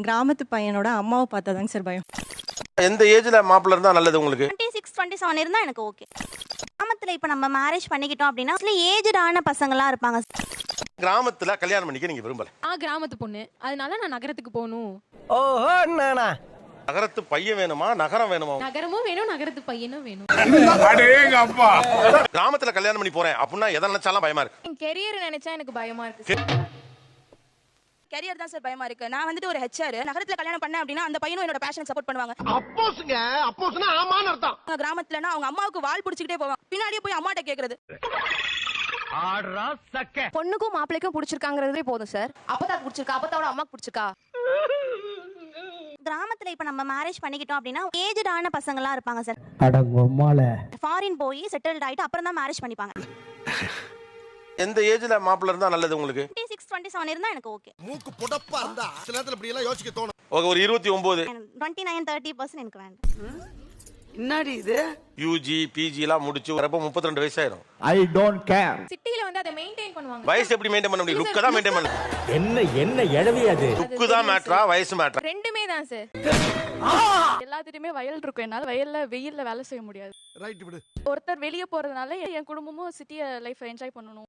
கிராமத்து பையனோட அம்மாவை பார்த்தாதாங்க சார் பயம். எந்த ஏஜ்ல மாப்பிள்ள இருந்தா நல்லது உங்களுக்கு? 26, 27 இருந்தா எனக்கு ஓகே. கிராமத்துல இப்ப நம்ம மேரேஜ் பண்ணிக்கிட்டோம் அப்படின்னா ஏஜ்டான பசங்களாம் இருப்பாங்க. கிராமத்துல கல்யாணம் பண்ணிக்க நீங்க விரும்பல? கிராமத்து பொண்ணு, அதனால நான் நகரத்துக்கு போகணும். ஓஹோ, நானா நகரத்து பையன் வேணுமா நகரம் வேணுமா? நகரமும் வேணும், நகரத்து பையனும் வேணும். கிராமத்துல கல்யாணம் பண்ணி போறேன் அப்படின்னா எதை நினைச்சாலும் பயமா இருக்கு. என் கெரியர் நினைச்சா எனக்கு பயமா இருக்கு. கரியர் தான் சார் பயமா இருக்கு. நான் வந்துட்டு ஒரு ஹெச்ஆர் நகரத்துல கல்யாணம் பண்ணேன் அப்படின்னா அந்த பையனும் என்னோட பேஷன் சப்போர்ட் பண்ணுவாங்க. அப்போஸ்னா ஆமான்னு அர்த்தம். கிராமத்துலனா அவங்க அம்மாவுக்கு வால் பிடிச்சிக்கிட்டே போவாங்க, பின்னாடியே போய் அம்மாட்ட கேக்குறது. பொண்ணுக்கும் மாப்பிளைக்கும் பிடிச்சிருக்காங்கிறதே போதும் சார். அப்பதான் பிடிச்சிருக்கா, அப்பதாவோட அம்மாக்கு பிடிச்சிருக்கா. கிராமத்துல இப்ப நம்ம மேரேஜ் பண்ணிக்கிட்டோம் அப்படின்னா ஏஜ்டான பசங்களாம் இருப்பாங்க சார். ஃபாரின் போய் செட்டில்ட் ஆயிட்டு அப்புறம் தான் மேரேஜ் பண்ணிப்பாங்க. எந்த ஏஜ்ல மாப்பிள்ள இருந்தா நல்லது உங்களுக்கு? 26, 27 இருந்தா எனக்கு ஓகே. மூக்கு புடப்பா இருந்தா சில நேரத்துல இப்படி எல்லாம் யோசிக்க தோணும். ஓகே, ஒரு 29 29, 30% எனக்கு வேண்டாம். என்னடி இது? யூஜி பிஜி எல்லாம் முடிச்சு வரப்ப 32 வயசு ஆயிரும். I don't care. சிட்டில வந்து அதை மெயின்டைன் பண்ணுவாங்க. வயசு எப்படி மெயின்டைன் பண்ண முடியும்? லுக் தான் மெயின்டைன் பண்ணு. என்ன எழவி அது? லுக் தான் மேட்டரா வயசு மேட்டரா? ரெண்டுமே தான் சார். எல்லாத்துலயுமே வயல் இருக்கும், என்னால வயல்ல வெயில்ல வேலை செய்ய முடியாது. ரைட் விடு. ஒருத்தர் வெளிய போறதுனால என் குடும்பமும் சிட்டிய லைஃப் என்ஜாய் பண்ணணும்.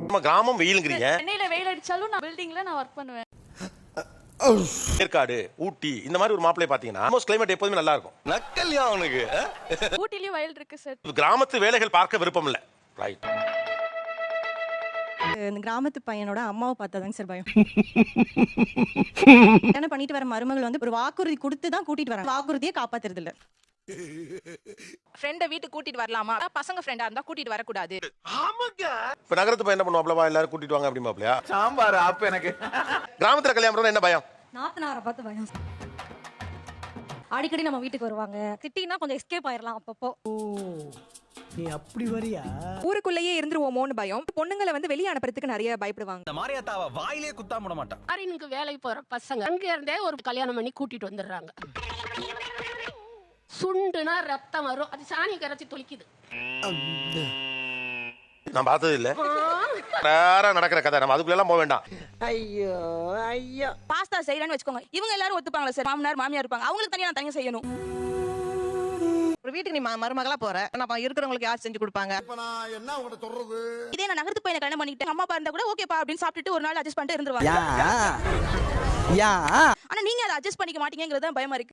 நம்ம கிராமம் வெயிலுங்கிறீங்க. சென்னையில வெயில் அடிச்சாலும் நான் பில்டிங்ல நான் ஒர்க் பண்ணுவேன். ஏற்காடு, ஊட்டி இந்த மாதிரி ஒரு மாப்பிளைய பாத்தீங்கன்னா ஆல்மோஸ்ட் கிளைமேட் எப்போதுமே நல்லா இருக்கும். நக்கல்யா அவனுக்கு. ஊட்டிலயும் வயல் இருக்கு சார். கிராமத்து வேலைகள் பார்க்க விருப்பம் இல்ல. ரைட். இந்த கிராமத்து பையனோட அம்மாவை பார்த்தாதாங்க சார் பயம். என்ன பண்ணிட்டு வர மருமகள் வந்து ஒரு வாக்குறுதி கொடுத்து தான் கூட்டிட்டு வராங்க, வாக்குறுதியை காப்பாத்துறது இல்ல. ஃப்ரெண்ட வீட்டுக்கு கூட்டிட்டு வரலாமா? பசங்க ஃப்ரெண்டா இருந்தா கூட்டிட்டு வரக்கூடாது. இப்ப நகரத்து பையன் என்ன பண்ணுவாப்லவா? எல்லாரும் கூட்டிட்டு வாங்க அப்படிமாப்லையா? சாம்பார் ஆப் எனக்கு. கிராமத்துல கல்யாணம் பண்ணா என்ன பயம்? நாத்தனாரை பார்த்து பயம். அடிக்கடி நம்ம வீட்டுக்கு வருவாங்க. சிட்டினா கொஞ்சம் எஸ்கேப் ஆயிரலாம் அப்பப்போ. நீ அப்படி வரியா? ஊருக்குள்ளேயே இருந்துருவோமோன்னு பயம். பொண்ணுங்களை வந்து வெளியே அனுப்புறதுக்கு நிறைய பயப்படுவாங்க. இந்த மாரியாத்தாவ வாயிலே குத்தாம விட மாட்டான். ஃபாரினுக்கு வேலைக்கு போற பசங்க அங்க இருந்தே ஒரு கல்யாணம் பண்ணி கூட்டிட்டு வந்துடுறாங்க. சுண்டுனா ரத்தம் வரும், அது சாணி கரைச்சி தொளிக்குது. நான் பார்த்தது இல்ல. நேரா நடக்கிற கதை, நம்ம அதுக்குள்ள எல்லாம் போக வேண்டாம். ஐயோ ஐயோ. பாஸ்தா செய்யறேன்னு வச்சுக்கோங்க, இவங்க எல்லாரும் ஒத்துப்பாங்களா சார்? மாமனார் மாமியார் இருப்பாங்க, அவங்களுக்கு தனியா நான் தனியா செய்யணும். ஒரு வீட்டுக்கு நீ மருமகளா போற, நம்ம இருக்கிறவங்களுக்கு யார் செஞ்சு கொடுப்பாங்க? இப்ப நான் என்ன உங்கள்ட்ட சொல்றது? இதே நான் நகரத்து பையனை கல்யாணம் பண்ணிட்டு அம்மா அப்பா இருந்தா கூட ஓகேப்பா அப்படின்னு சாப்பிட்டுட்டு ஒரு நாள் அட்ஜஸ்ட் பண்ணிட்டு இருந்துருவாங்க. ஆனா நீங்க அதை அட்ஜஸ்ட் பண்ணிக்க மாட்டீங்கிறது தான் பயமா இருக்கு.